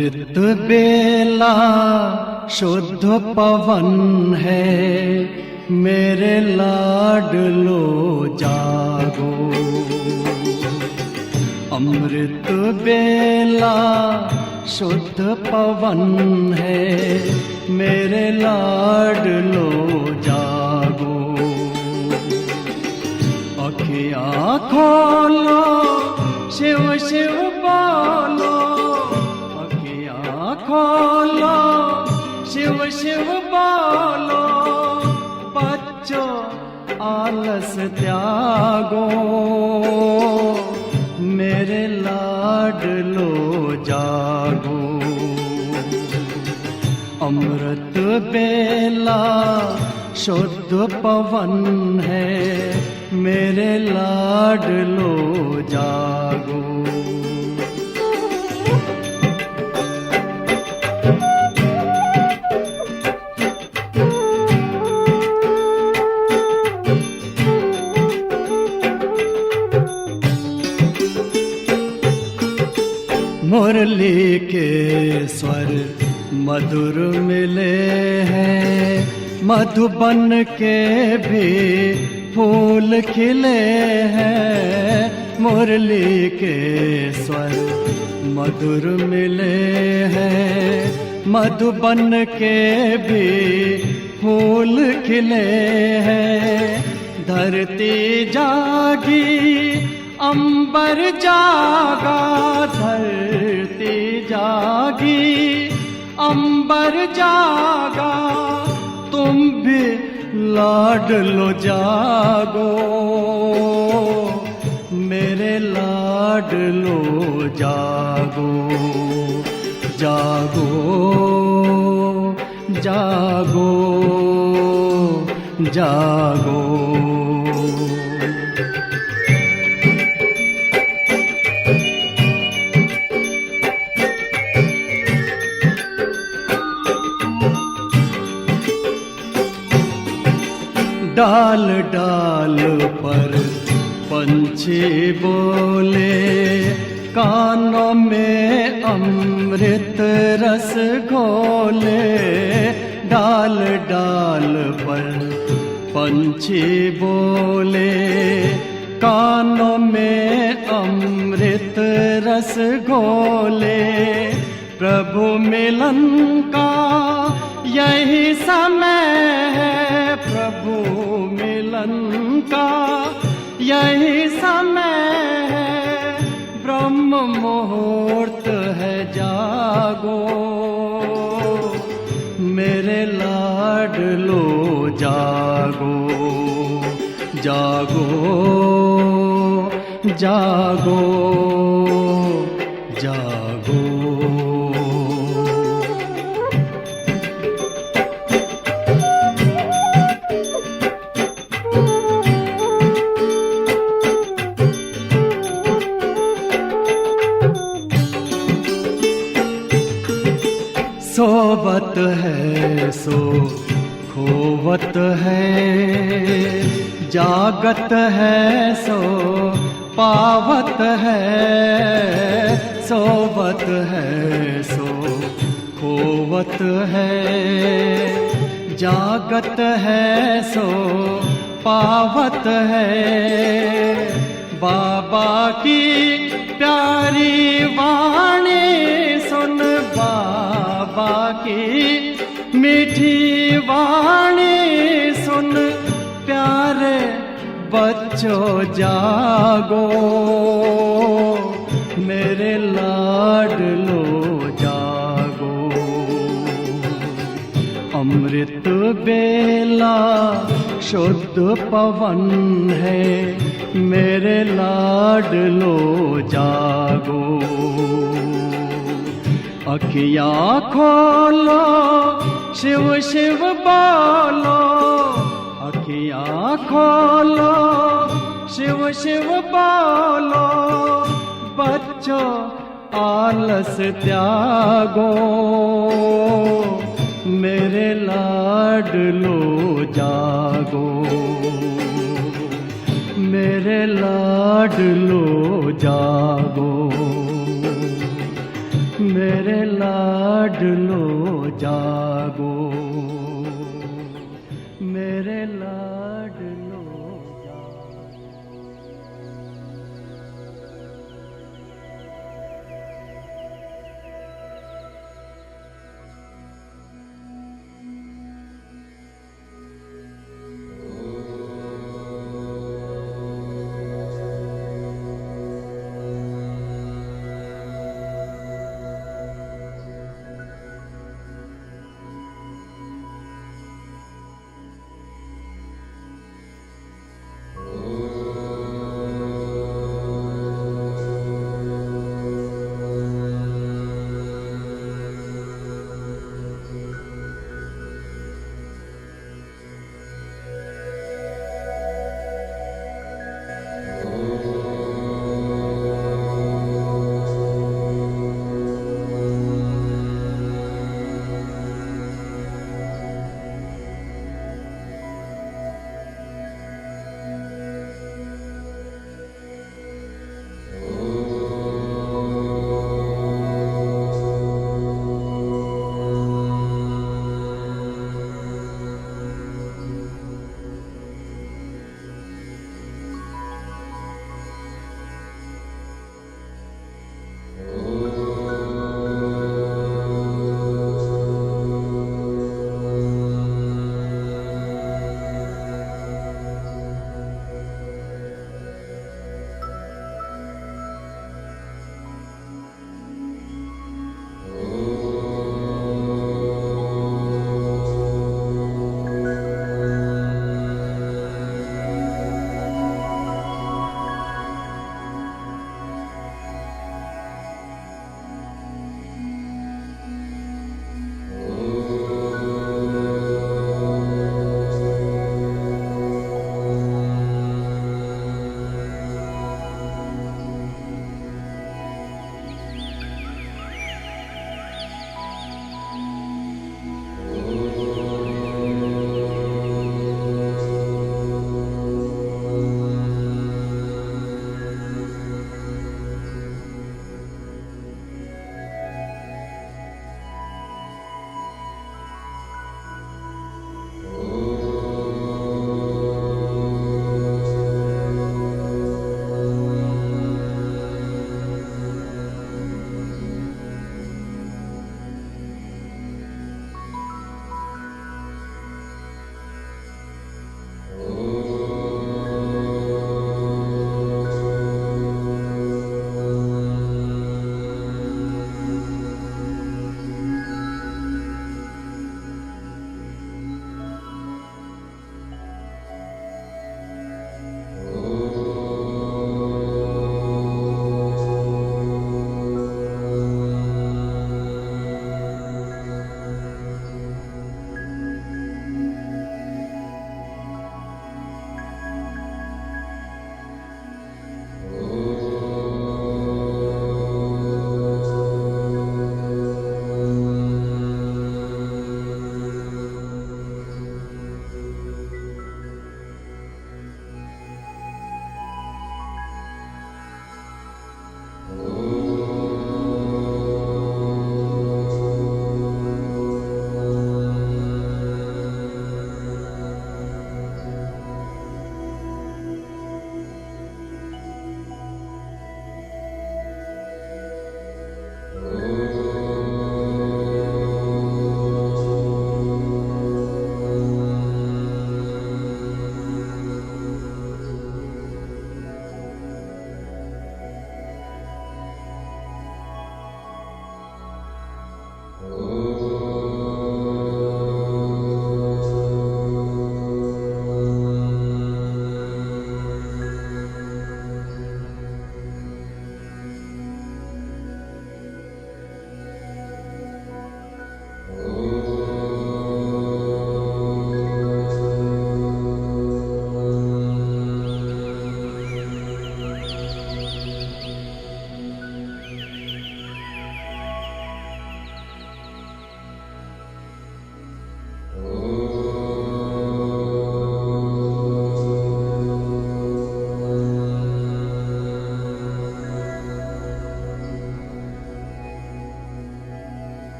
अमृत बेला शुद्ध पवन है, मेरे लाडलो जागो। अमृत बेला शुद्ध पवन है, मेरे लाडलो जागो। अखियाँ खोलो, शिव शिव बोलो, अखियाँ खोलो, शिव शिव बोलो। बच्चों आलस त्यागो, मेरे लाडलो जागो। अमृत बेला शुद्ध पवन है, मेरे लाडलो जागो। मुरली के स्वर मधुर मिले हैं, मधुबन के भी फूल खिले हैं। मुरली के स्वर मधुर मिले हैं, मधुबन के भी फूल खिले हैं। धरती जागी, अंबर जागा, धरती जागी, अंबर जागा। तुम भी लाडलो जागो, मेरे लाडलो जागो। जागो जागो जागो। डाल डाल पर पंछी बोले, कानों में अमृत रस घोले। डाल डाल पर पंछी बोले, कानों में अमृत रस घोले। प्रभु मिलन का यही समय है, प्रभु मिलन का यही समय है। ब्रह्म मुहूर्त है, जागो, मेरे लाडलो जागो। जागो जागो जागो। सोवत है सो खोवत है, जागत है सो पावत है। सोवत है सो खोवत है, जागत है सो पावत है। बाबा की प्यारी वाणी सुन, बाबा की मीठी वाणी सुन। प्यारे बच्चों जागो, मेरे लाडलो जागो। अमृत बेला शुद्ध पवन है, मेरे लाडलो जागो। अखियाँ खोलो, शिव शिव बोलो, अखियाँ खोलो, शिव शिव बोलो। बच्चों आलस त्यागो, मेरे लाडलो जागो। मेरे लाडलो जागो, मेरे लाडलो जागो, मेरे लाडलो जागो।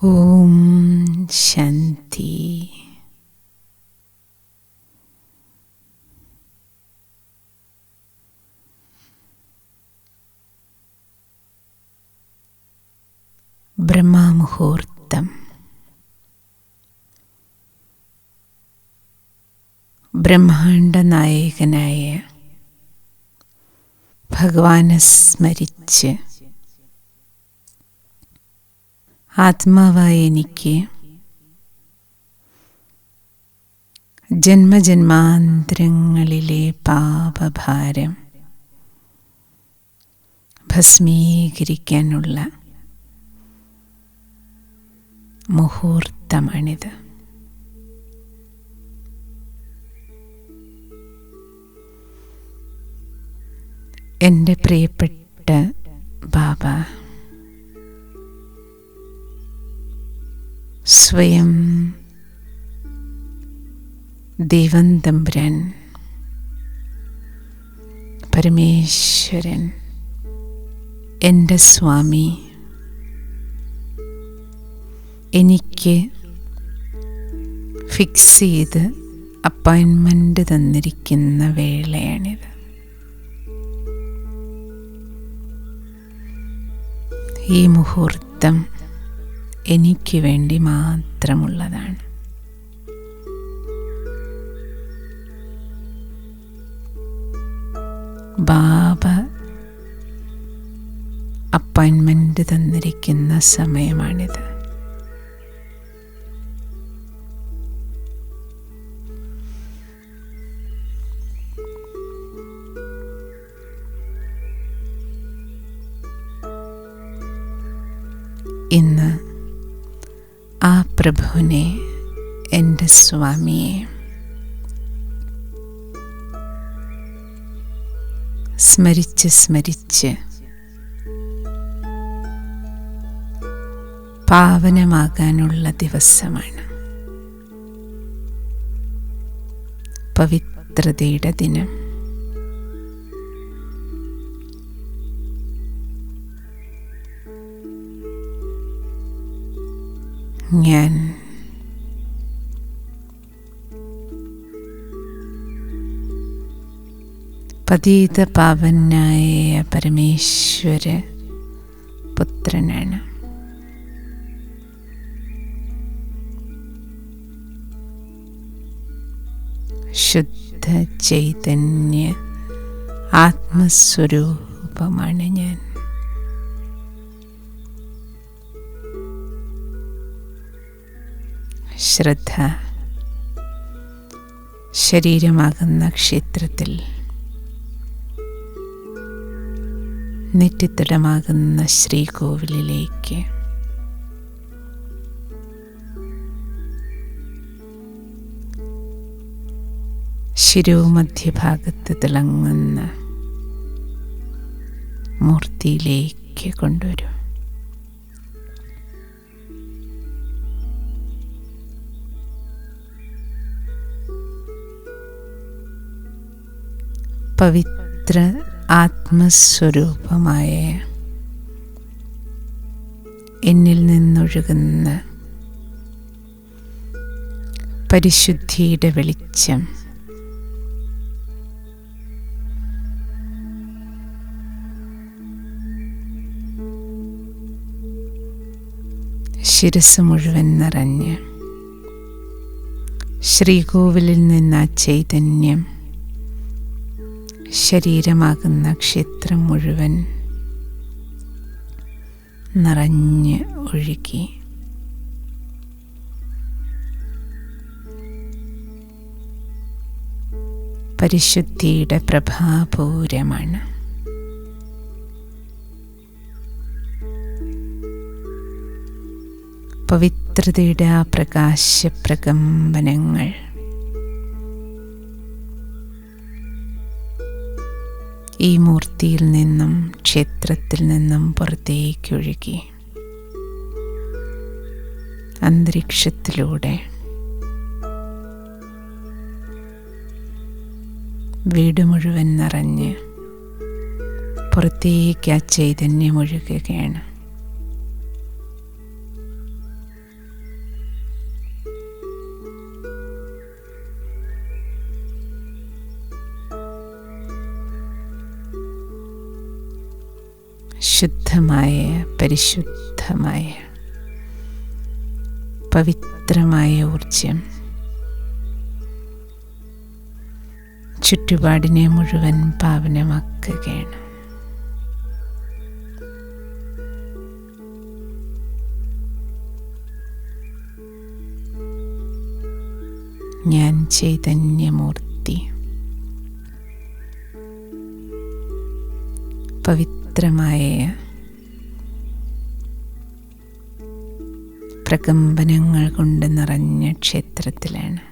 ഓം ശാന്തി. ബ്രഹ്മമുഹൂർത്തം. ബ്രഹ്മാണ്ഡ നായകനായ ഭഗവാനെ സ്മരിച്ച് ആത്മാവായ എനിക്ക് ജന്മജന്മാന്തരങ്ങളിലെ പാപഭാരം ഭസ്മീകരിക്കാനുള്ള മുഹൂർത്തമാണിത്. എൻ്റെ പ്രിയപ്പെട്ട ബാബ സ്വയം ദൈവം തമ്പുരാൻ പരമേശ്വരൻ എൻ്റെ സ്വാമി എനിക്ക് ഫിക്സ് ചെയ്ത് അപ്പോയിൻമെൻ്റ് തന്നിരിക്കുന്ന വേളയാണിത്. ഈ മുഹൂർത്തം എനിക്ക് വേണ്ടി മാത്രമുള്ളതാണ്. ബാബ അപ്പോയിൻമെൻ്റ് തന്നിരിക്കുന്ന സമയമാണിത്. ഇന്ന് ആ പ്രഭുവിനെ, എൻ്റെ സ്വാമിയെ സ്മരിച്ച് സ്മരിച്ച് പാവനമാകാനുള്ള ദിവസമാണ്. പവിത്രതയുടെ ദിനം. ഞാൻ പതീത പാവനായ പരമേശ്വര പുത്രനാണ്. ശുദ്ധ ചൈതന്യ ആത്മസ്വരൂപമാണ് ഞാൻ. ശ്രദ്ധ ശരീരമാകുന്ന ക്ഷേത്രത്തിൽ നെറ്റിത്തടമാകുന്ന ശ്രീകോവിലിലേക്ക് ശിരോമധ്യഭാഗത്ത് തിളങ്ങുന്ന മൂർത്തിയിലേക്ക് കൊണ്ടുവരും. പവിത്ര ആത്മസ്വരൂപമായ എന്നിൽ നിന്നൊഴുകുന്ന പരിശുദ്ധിയുടെ വെളിച്ചം ശിരസ് മുഴുവൻ നിറഞ്ഞ് ശ്രീകോവിലിൽ നിന്ന് ആ ചൈതന്യം ശരീരമാകുന്ന ക്ഷേത്രം മുഴുവൻ നിറഞ്ഞ് ഒഴുകി പരിശുദ്ധിയുടെ പ്രഭാപൂരമാണ്. പവിത്രതയുടെ ആ പ്രകാശപ്രകമ്പനങ്ങൾ ഈ മൂർത്തിയിൽ നിന്നും ക്ഷേത്രത്തിൽ നിന്നും പുറത്തേക്കൊഴുകി അന്തരീക്ഷത്തിലൂടെ വീട് മുഴുവൻ നിറഞ്ഞ് പുറത്തേക്ക് ആ ചൈതന്യം ഒഴുകുകയാണ്. ശുദ്ധമായ, പരിശുദ്ധമായ, പവിത്രമായ ഊർജം ചുറ്റുപാടിനെ മുഴുവൻ പാവനമാക്കുകയാണ്. ഞാൻ ചൈതന്യമൂർത്തി, പവിത്രമായ പ്രകമ്പനങ്ങൾ കൊണ്ട് നിറഞ്ഞ ക്ഷേത്രത്തിലാണ്.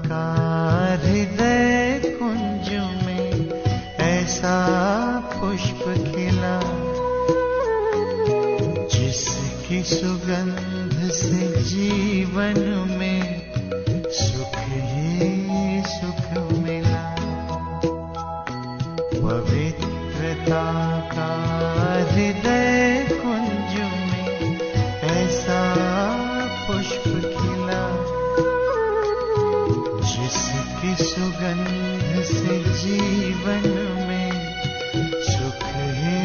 का हृदय कुंज में ऐसा पुष्प खिला, जिसकी सुगंध से जीवन में सुख ही सुख मिला। पवित्रता का हृदय कुंज में ऐसा पुष्प खिला, जिसकी सुगंध से जीवन में सुख ही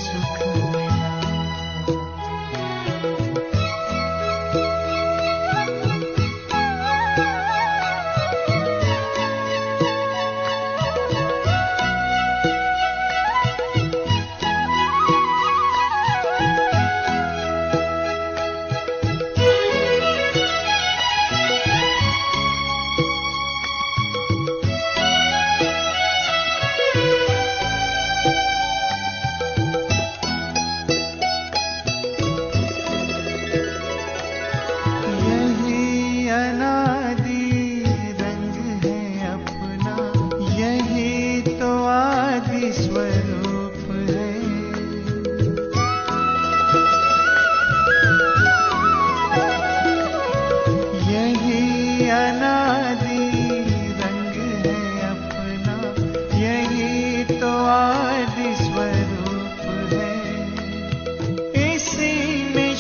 सुख मिला।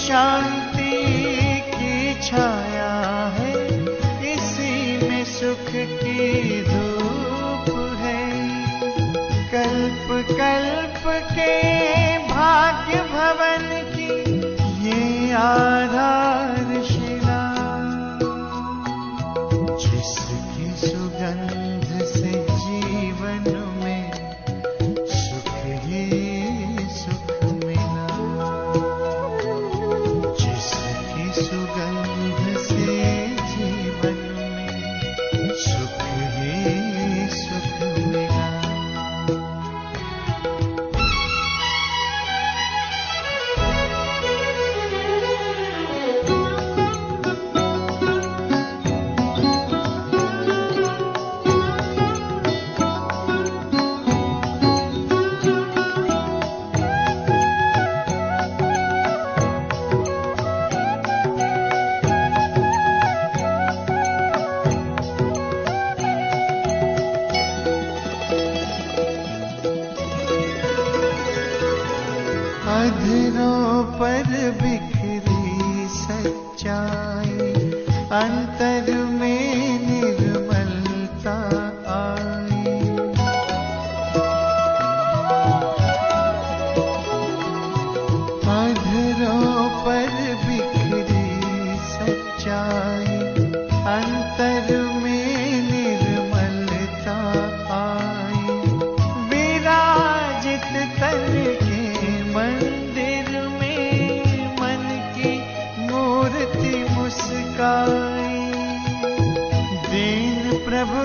शांति की छाया है, इसी में सुख की धूप है। कल्प कल्प के भाग्य भवन की ये आधारशिला, जिसकी सुगंध से जीवन में सुख ही सुख मिला। सुगंध से जीवन में सुख ही सुख मिला। अधरों पर बिखरी सच्चाई, अंतर में निर्मलता आई। अधरों पर बिखरी सच्चाई, अंतर में निर्मलता आई। विराजित मन के मंदिर में मन की मूर्ति मुस्काई। दीन प्रभु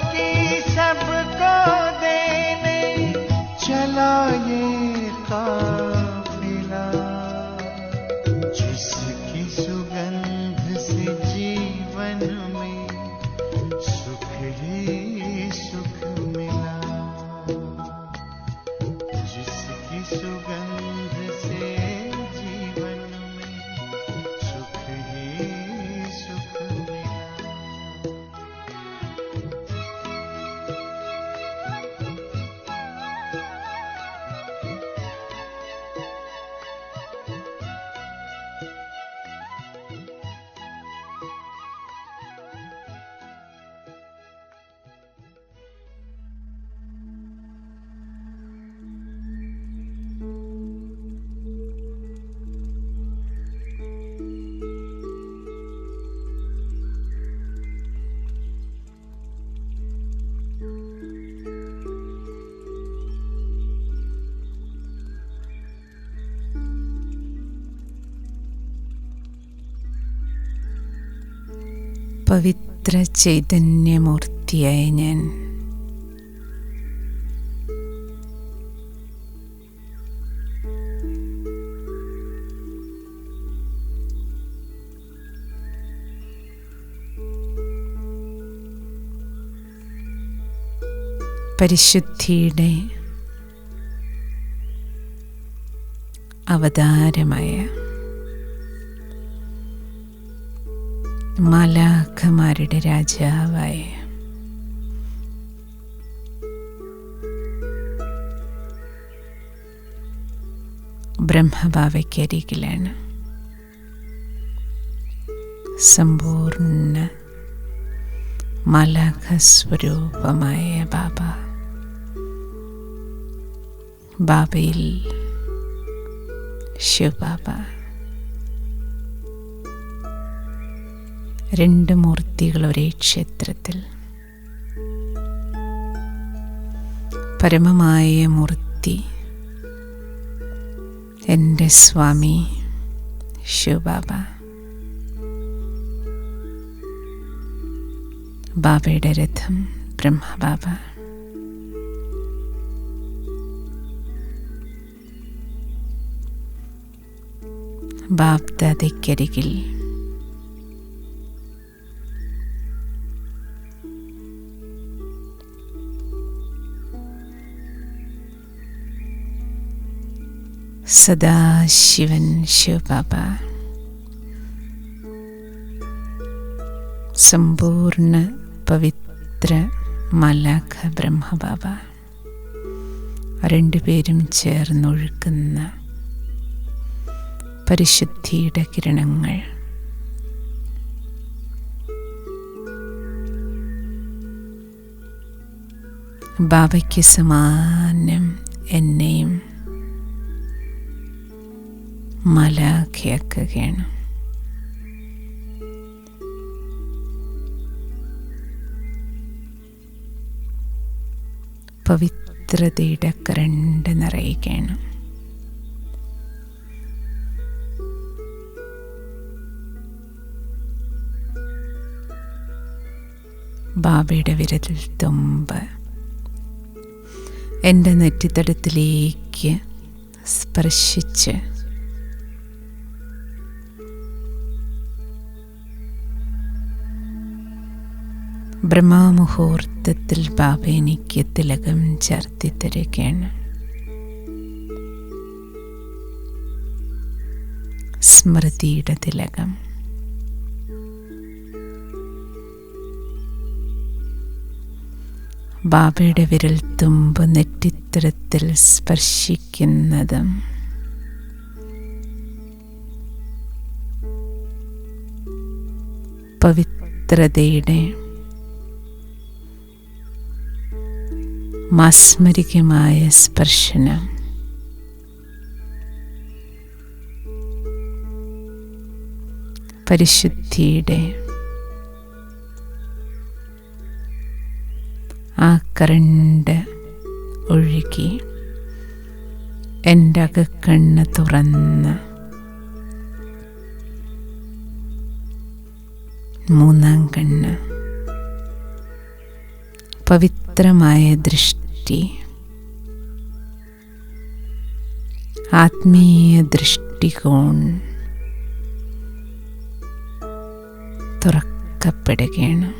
की सबको देने चला ये काफिला, जिसकी सुगंध से जीवन में सुख ही सुख मिला, जिसकी सुगंध से जीवन में सुख ही सुख मिला। പവിത്ര ചൈതന്യമൂർത്തിയായ ഞാൻ പരിശുദ്ധിയുടെ അവതാരമായ മാലാഖമാരുടെ രാജാവായ ബ്രഹ്മബാവയ്ക്കരികിലാണ് സമ്പൂർണ്ണ മാലാഖ സ്വരൂപമായ ബാബ. ബാബയിൽ ശിവബാബ, രണ്ട് മൂർത്തികൾ ഒരേ ക്ഷേത്രത്തിൽ. പരമമായ മൂർത്തി എൻ്റെ സ്വാമി ശിവബാബ. ബാബയുടെ രഥം ബ്രഹ്മബാബ. ബാബ്ദാദയ്ക്കരികിൽ സദാശിവൻ ശിവബാബ, സമ്പൂർണ്ണ പവിത്ര മാലാഖ ബ്രഹ്മബാബ. രണ്ടുപേരും ചേർന്നൊഴുക്കുന്ന പരിശുദ്ധിയുടെ കിരണങ്ങൾ ബാബയ്ക്ക് സമാനം എന്നെയും മാലാഖയാക്കുകയാണ്. പവിത്രതയുടെ കരണ്ട് നിറയുകയാണ്. ബാബയുടെ വിരലിൽ തുമ്പ് എൻ്റെ നെറ്റിത്തടത്തിലേക്ക് സ്പർശിച്ച് ബ്രഹ്മമുഹൂർത്തത്തിൽ ബാബ എനിക്ക് തിലകം ചാർത്തി തരികയാണ്. സ്മൃതിയുടെ തിലകം. ബാബയുടെ വിരൽ തുമ്പ് നെറ്റിത്തരത്തിൽ സ്പർശിക്കുന്നതും പവിത്രതയുടെ മാസ്മരികമായ സ്പർശനം പരിശുദ്ധിയുടെ ആ കരണ്ട് ഒഴുകി എൻ്റെ അകക്കണ്ണ് തുറന്ന് മൂന്നാം കണ്ണ് പവിത്രമായ ദൃഷ്ടി, ആത്മീയ ദൃഷ്ടികോൺ തുറക്കപ്പെടുകയാണ്.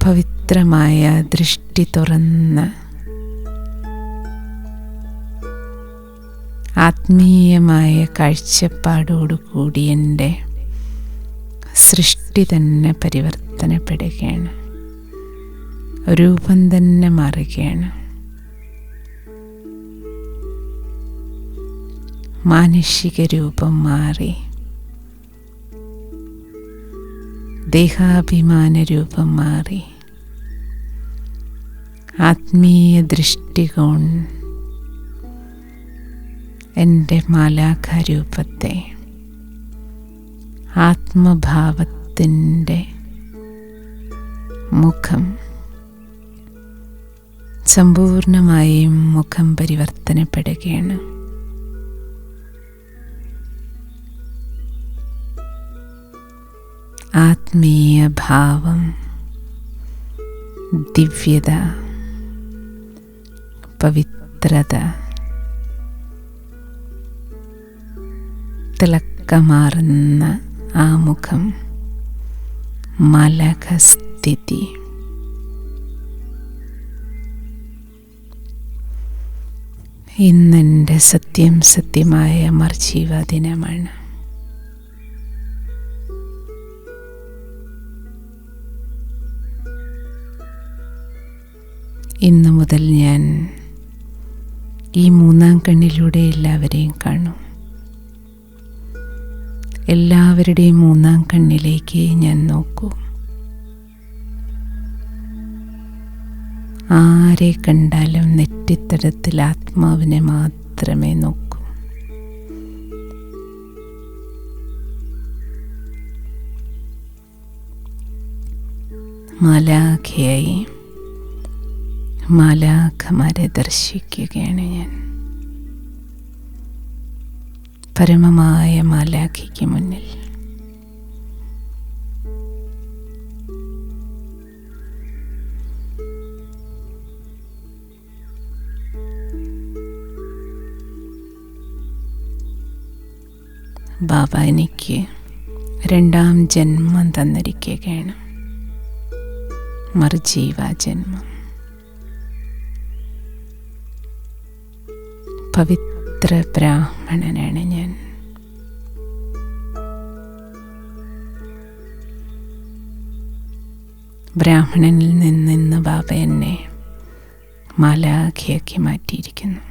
പവിത്രമായ ദൃഷ്ടി തുറന്ന് ആത്മീയമായ കാഴ്ചപ്പാടോടുകൂടി എൻ്റെ സൃഷ്ടി തന്നെ പരിവർത്തനപ്പെടുകയാണ്, രൂപം തന്നെ മാറുകയാണ്. മാനുഷിക രൂപം മാറി ദേഹാഭിമാന രൂപം മാറി ആത്മീയ ദൃഷ്ടികോൺ എൻ്റെ മാലാഖരൂപത്തെ ആത്മഭാവത്തിൻ്റെ മുഖം സമ്പൂർണമായും മുഖം പരിവർത്തനപ്പെടുകയാണ്. ആത്മീയ ഭാവം, ദിവ്യത, പവിത്രത, തിളക്കമാർന്ന ആ മുഖം, മാലാഖസ്ഥിതി. ഇന്നെൻ്റെ സത്യമായ മർജീവ ദിനമാണ്. ഇന്നു മുതൽ ഞാൻ ഈ മൂന്നാം കണ്ണിലൂടെ എല്ലാവരെയും കാണും. എല്ലാവരുടെയും മൂന്നാം കണ്ണിലേക്ക് ഞാൻ നോക്കൂ. ആരെ കണ്ടാലും നെറ്റിത്തടത്തിൽ ആത്മാവിനെ മാത്രമേ നോക്കൂ. മാലാഖയായി മാലാഖമാരെ ദർശിക്കുകയാണ് ഞാൻ. പരമമായ മാലാഖയ്ക്ക് മുന്നിൽ ബാബ എനിക്ക് രണ്ടാം ജന്മം തന്നിരിക്കുകയാണ്, മർജീവ ജന്മം. പവിത്ര ബ്രാഹ്മണനാണ് ഞാൻ. ബ്രാഹ്മണനിൽ നിന്ന് ബാബ എന്നെ മാലാഖയാക്കി മാറ്റിയിരിക്കുന്നു.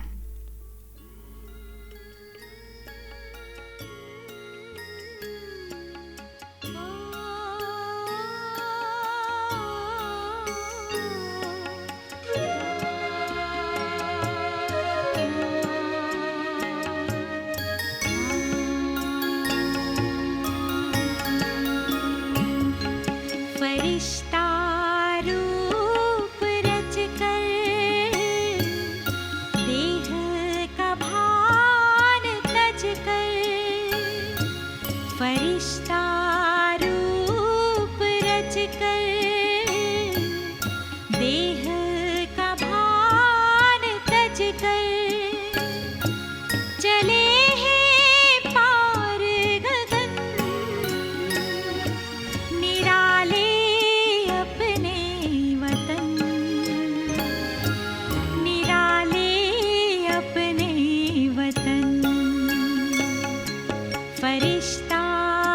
फरिश्ता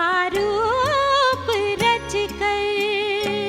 रूप रच कर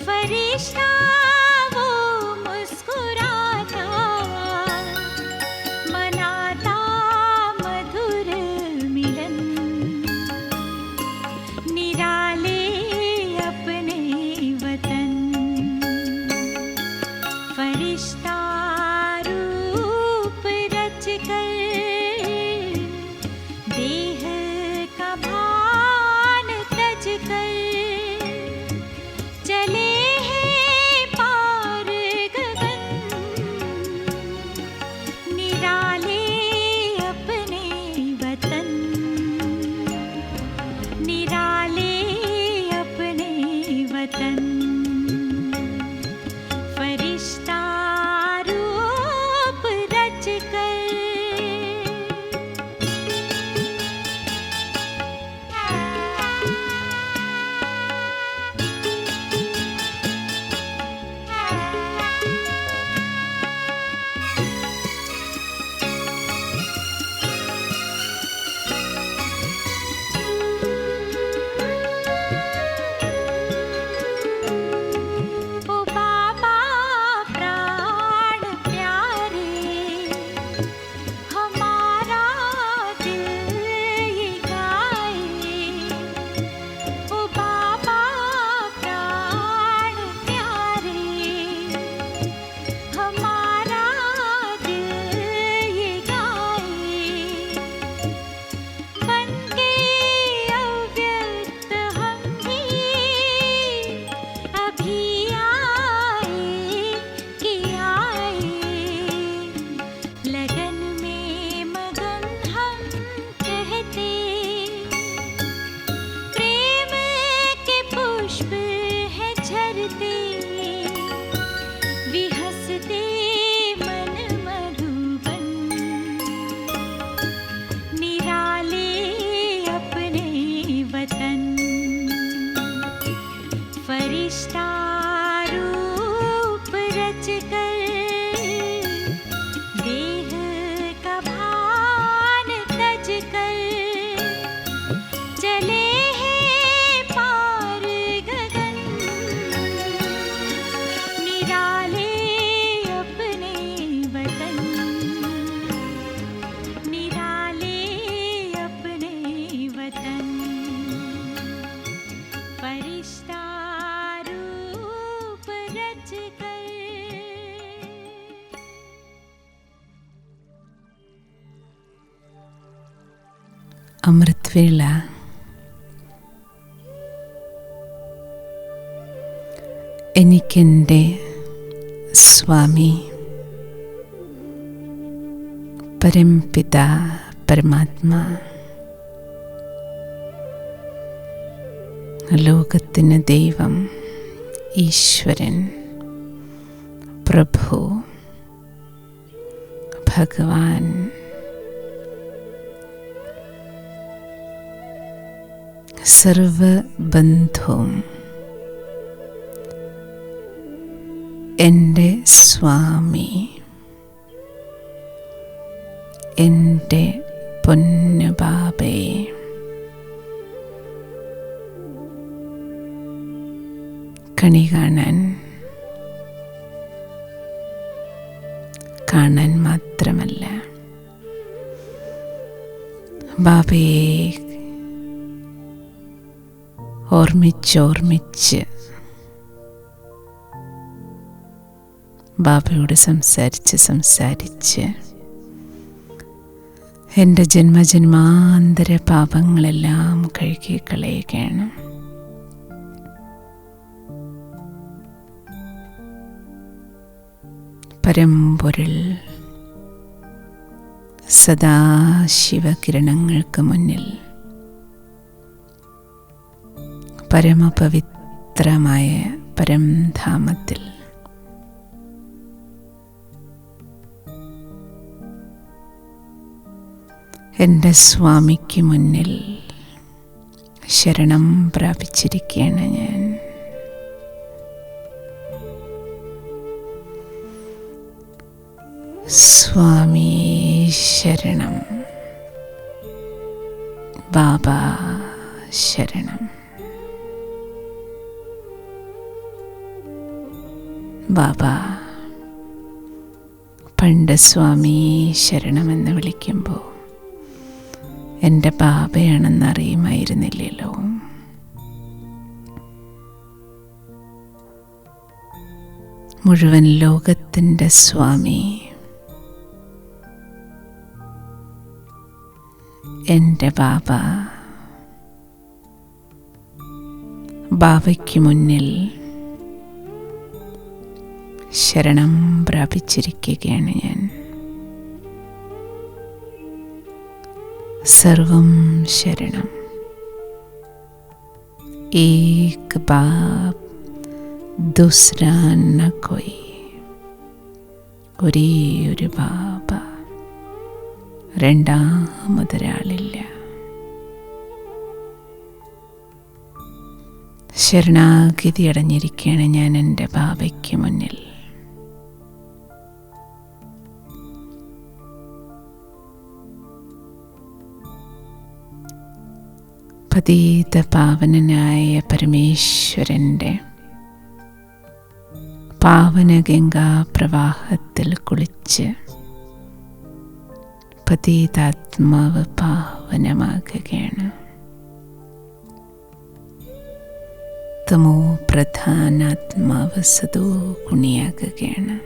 फरिश्ता वो मुस्कुराता मनाता मधुर मिलन, निराले अपने वतन। फरिश्ता रूप रचकर देह का भान तजकर चले हैं पार गगन, निराले अपने वतन, निराले अपने वतन। फरिश्ता रूप रचकर ओ बाबा प्राण प्यारे, हमारा दिल ये गाए। ओ बाबा प्राण प्यारे, हमारा दिल ये गाए। बनके अव्यक्त हम भी अभी आए कि आए। लगन में मगन हम कहते, प्रेम के पुष्प हैं झरते। विहसते मन मधुबन, निराले अपने वतन। फरिश्ता रूप रचकर देह का भान तजकर चले हैं पार गगन, निराले अपने वतन, निराले अपने वतन। फरिश्ता रूप रचकर അമൃത്വേള എനിക്കെൻ്റെ സ്വാമി പരംപിത പരമാത്മാ ലോകത്തിന് ദൈവം, ഈശ്വരൻ, പ്രഭു, ഭഗവാൻ സർവബന്ധുവും എൻ്റെ സ്വാമി, എൻ്റെ പൊന്നുബാബേ, കണി കാണാൻ മാത്രമല്ല, ബാബയെ ഓർമ്മിച്ച് ബാബയോട് സംസാരിച്ച് എൻ്റെ ജന്മജന്മാന്തര പാപങ്ങളെല്ലാം കഴുകിക്കളയുകയാണ്. പരമ്പൊരുൾ സദാശിവകിരണങ്ങൾക്ക് മുന്നിൽ പരമപവിത്രമായ പരംധാമത്തിൽ എൻ്റെ സ്വാമിക്ക് മുന്നിൽ ശരണം പ്രാപിച്ചിരിക്കുകയാണ് ഞാൻ. സ്വാമി ശരണം, ബാബാ ശരണം. ബാബ പണ്ട് സ്വാമി ശരണമെന്ന് വിളിക്കുമ്പോൾ എൻ്റെ ബാബയാണെന്നറിയുമായിരുന്നില്ലല്ലോ. മുഴുവൻ ലോകത്തിൻ്റെ സ്വാമി എൻ്റെ ബാബ. ബാബയ്ക്ക് മുന്നിൽ ശരണം പ്രാപിച്ചിരിക്കുകയാണ് ഞാൻ. സർവം ശരണം. ഏക് ബാബ് ദൂസരാ ന കോയി. ഒരേ ഒരു ബാബ, രണ്ടാമതൊരാളില്ല. ശരണാഗതി അടഞ്ഞിരിക്കുകയാണ് ഞാൻ എൻ്റെ ബാബയ്ക്ക് മുന്നിൽ. പതീത പാവനനായ പരമേശ്വരൻ്റെ പാവനഗംഗാ പ്രവാഹത്തിൽ കുളിച്ച് പതീതാത്മാവ് പാവനമാകുകയാണ്. തമോ പ്രധാനാത്മാവ് സദോ ഗുണിയാകുകയാണ്,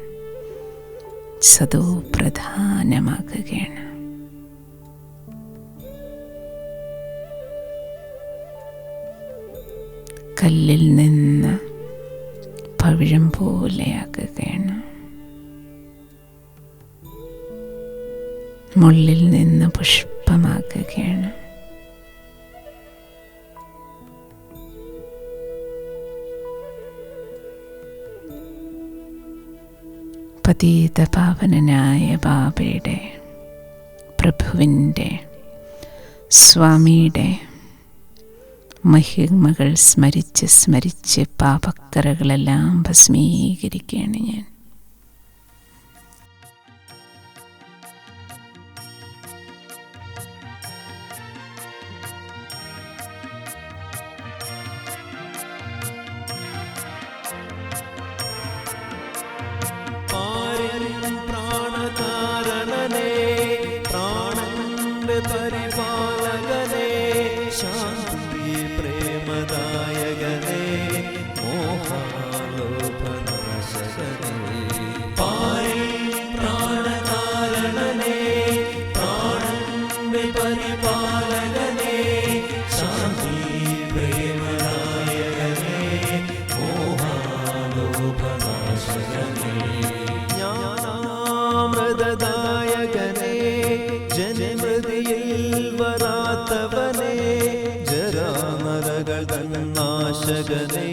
സദോ പ്രധാനമാകുകയാണ്. കല്ലിൽ നിന്ന് പവിഴം പോലെയാകുകയാണ്, മുള്ളിൽ നിന്ന് പുഷ്പമാകുകയാണ്. പതീത പാവനനായ ബാബയുടെ, പ്രഭുവിൻ്റെ, സ്വാമിയുടെ മഹിമകൾ സ്മരിച്ച് സ്മരിച്ച് പാപക്കറകളെല്ലാം ഭസ്മീകരിക്കുകയാണ് ഞാൻ. പ്രാണകാരണനേ, പ്രാണന്റെ പരിപാലകനേ, ശാന്തി പ്രേമദായകനേ, മോഹാലോഭനാശകനേ. പ്രാണകാരണനേ, പ്രാണന്റെ പരിപാലകനേ, ശാന്തി പ്രേമദായകനേ, മോഹാലോഭനാശകനേ. ജ്ഞാനാമൃതദായകനേ, ജനമൃതിയിൽ വരാത്തവനേ, ജരാമരകൾ തന്നാശകനേ,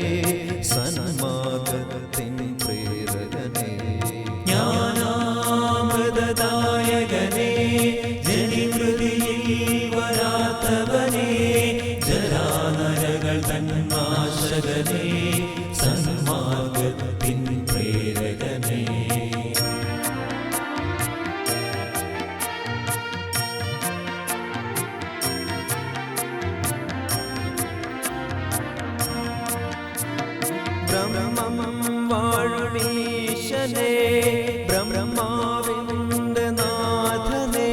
സന്മാർഗത്തിൻ പ്രേരകനേ. ജ്ഞാനാമൃതദായകനേ, ജനമൃതിയിൽ വരാത്തവനേ, ജരാനരകൾ തന്നാശകനേ, സന്മാർഗത്തിൻ പ്രേരകനേ. ബ്രഹ്മം വാഴുമീശനേ, ബ്രഹ്മാവിന്റെ നാഥനേ,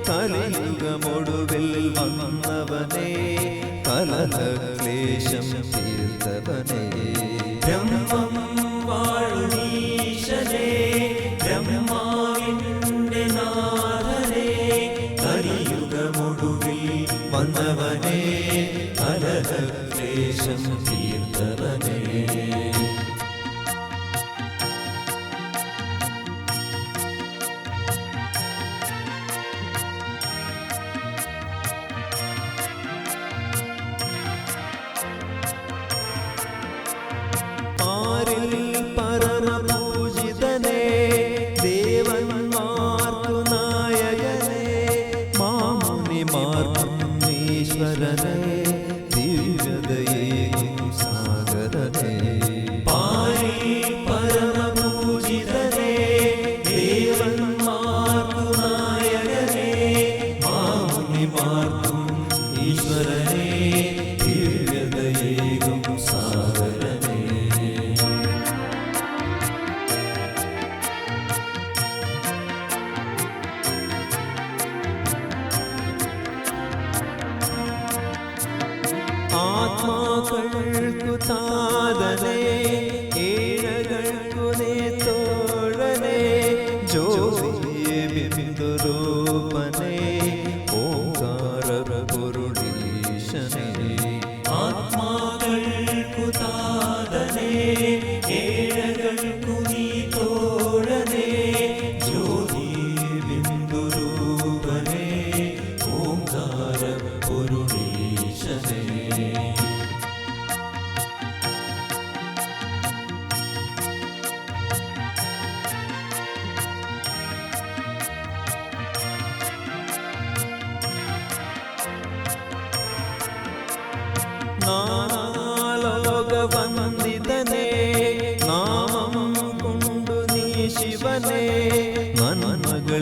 കലിയുഗമൊടുവിൽ വന്നവനേ, കലഹക്ലേശം തീർത്തവനേ. ബ്രഹ്മം വാഴുമീശനേ, ബ്രഹ്മാവിന്റെ നാഥനേ, കലിയുഗമൊടുവിൽ വന്നവനേ, കലഹക്ലേശം തീർത്തവനേ.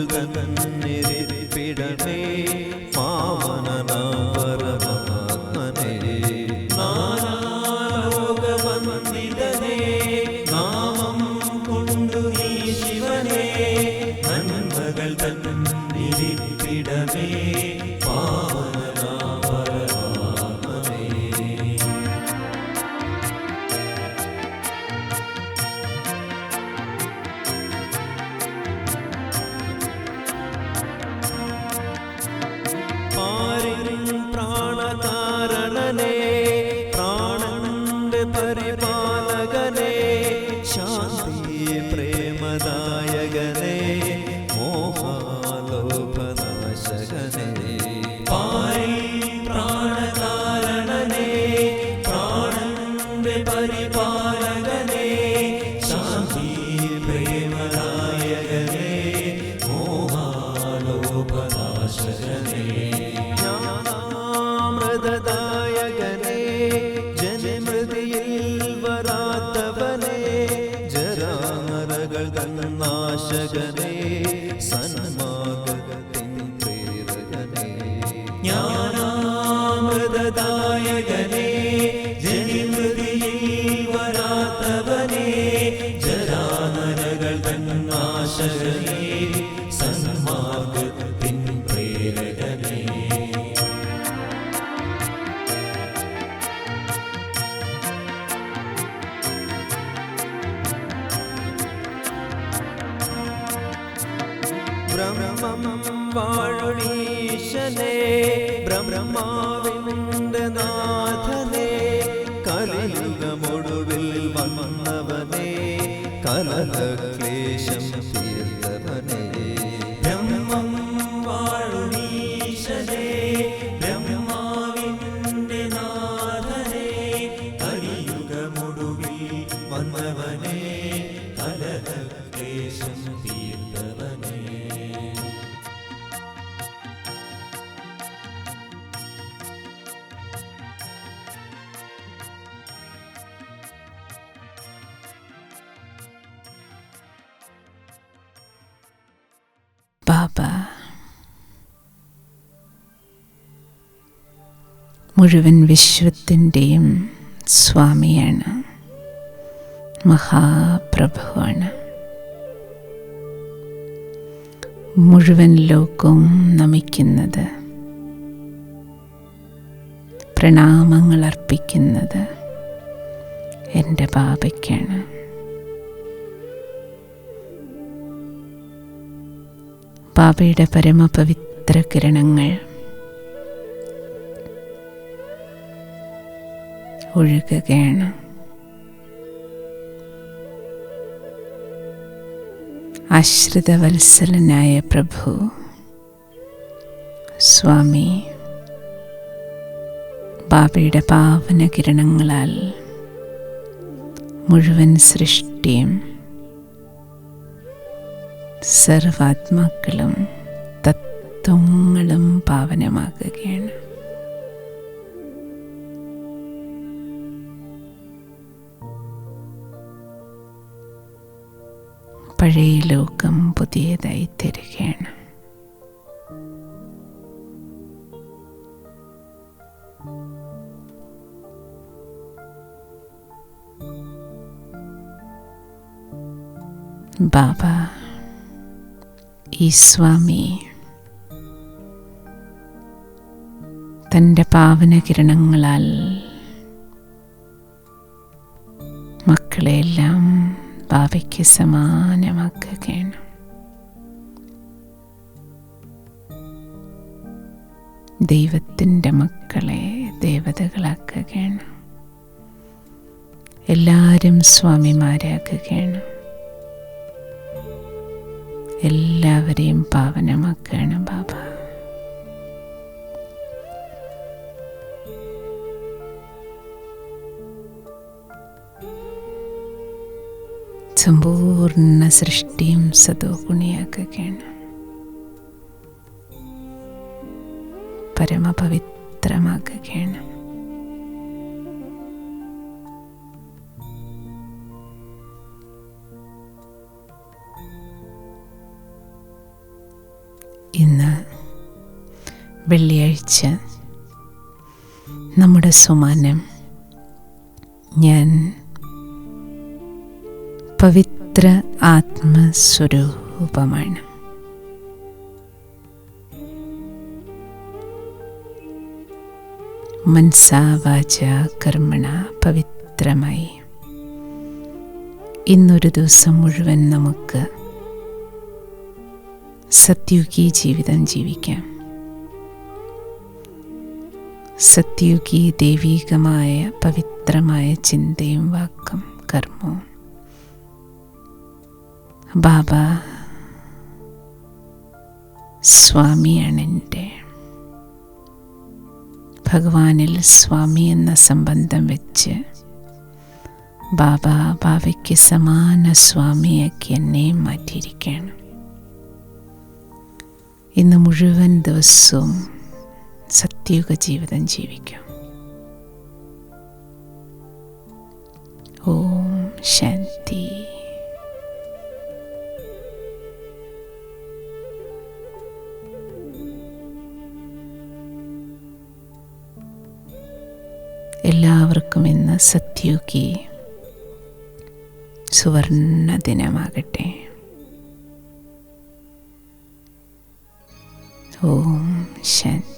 ജന്മങ്ങൾ തന്നിരിപ്പിടമേ പാവനനാം പരമാത്മനേ നാനാലോകവന്ദിതനേ നാമം കൊണ്ടു നീ ശിവനേ നന്മകൾ തന്നിരിപ്പിടമേ പാവനനാം പരമാത്മനേ പ്രാണകാരണനേ പ്രാണന്റെ പരിപാലകനേ ശാന്തി പ്രേമദായകനേ മോഹാലോകനാശകനേ പ്രാണകാരണനേ പ്രാണന്റെ പരിപാലകനേ ശാന്തി പ്രേമദായകനേ മോഹാലോകനാശകനേ ജ്ഞാനാമൃതദായകനേ ജനമൃതിയിൽ വരാത്തവനേ ജരാനരകൾ തന്നാശകനേ സന്മാർഗത്തിൻ പ്രേരകനേ ജ്ഞാനാമൃതദായകനേ ജനമൃതിയിൽ വരാത്തവനേ ജരാനരകൾ തന്നാശകനേ സന്മാർഗത്തിൻ പ്രേരകനേ ബ്രഹ്മം വാഴുണീശനേ ബ്രഹ്മാവിന്റെ നാഥനേ കലിയുഗമൊടുവിൽ വന്നവനേ കലഹക്ലേശം തീർത്തവനേ ബ്രഹ്മം വാഴുണീശനേ ബ്രഹ്മാവിന്റെ നാഥനേ കലിയുഗമൊടുവിൽ വന്നവനേ കലഹക്ലേശം തീർത്തവനേ ബാബ മുഴുവൻ വിശ്വത്തിൻ്റെയും സ്വാമിയാണ്, മഹാപ്രഭുവാണ്. മുഴുവൻ ലോകവും നമിക്കുന്നത്, പ്രണാമങ്ങൾ അർപ്പിക്കുന്നത് എൻ്റെ ബാബയ്ക്കാണ്. ബാബയുടെ പരമപവിത്ര കിരണങ്ങൾ ഒഴുകുകയാണ്. ആശ്രിതവത്സലനായ പ്രഭു സ്വാമി ബാബയുടെ പാവന കിരണങ്ങളാൽ മുഴുവൻ സൃഷ്ടിയും സർവാത്മാക്കളും തത്വങ്ങളും പാവനമാകുകയാണ്. പഴയ ലോകം പുതിയതായി തീരുകയാണ്. ബാബ ഈ സ്വാമി തൻ്റെ പാവന കിരണങ്ങളാൽ മക്കളെയെല്ലാം ബാബയ്ക്ക് സമാനമാക്കുകയാണ്. ദൈവത്തിൻ്റെ മക്കളെ ദേവതകളാക്കുകയാണ്. എല്ലാവരും സ്വാമിമാരാകുകയാണ്. എല്ലാവരെയും പാവനമാക്കുകയാണ് ബാബ. സമ്പൂർണ്ണ സൃഷ്ടിയും സദോഗുണിയാക്കുകയാണ്. പരമപവിത്രമാക്കുകയാണ്. ഇന്ന് വെള്ളിയാഴ്ച നമ്മുടെ സോമാനം ഞാൻ പവിത്ര ആത്മസ്വരൂപമാണ്. മനസാ വാച കർമ്മണ പവിത്രമായി ഇന്നൊരു ദിവസം മുഴുവൻ നമുക്ക് സത്യുഗി ജീവിതം ജീവിക്കാം. സത്യുഗി ദൈവീകമായ പവിത്രമായ ചിന്തയും വാക്കും കർമ്മവും ബാബ സ്വാമിയാണ് എൻ്റെ. ഭഗവാനിൽ സ്വാമി എന്ന സംബന്ധം വെച്ച് ബാബയ്ക്ക് സമാന സ്വാമിയാക്കി എന്നെയും മാറ്റിയിരിക്കുകയാണ്. ഇന്ന് മുഴുവൻ ദിവസവും സത്യുഗ ജീവിതം ജീവിക്കാം. ഓം ശാന്തി. എല്ലാവർക്കും ഇന്ന് സത്യുഗി സുവർണ ദിനമാകട്ടെ. ഓം ശാന്തി.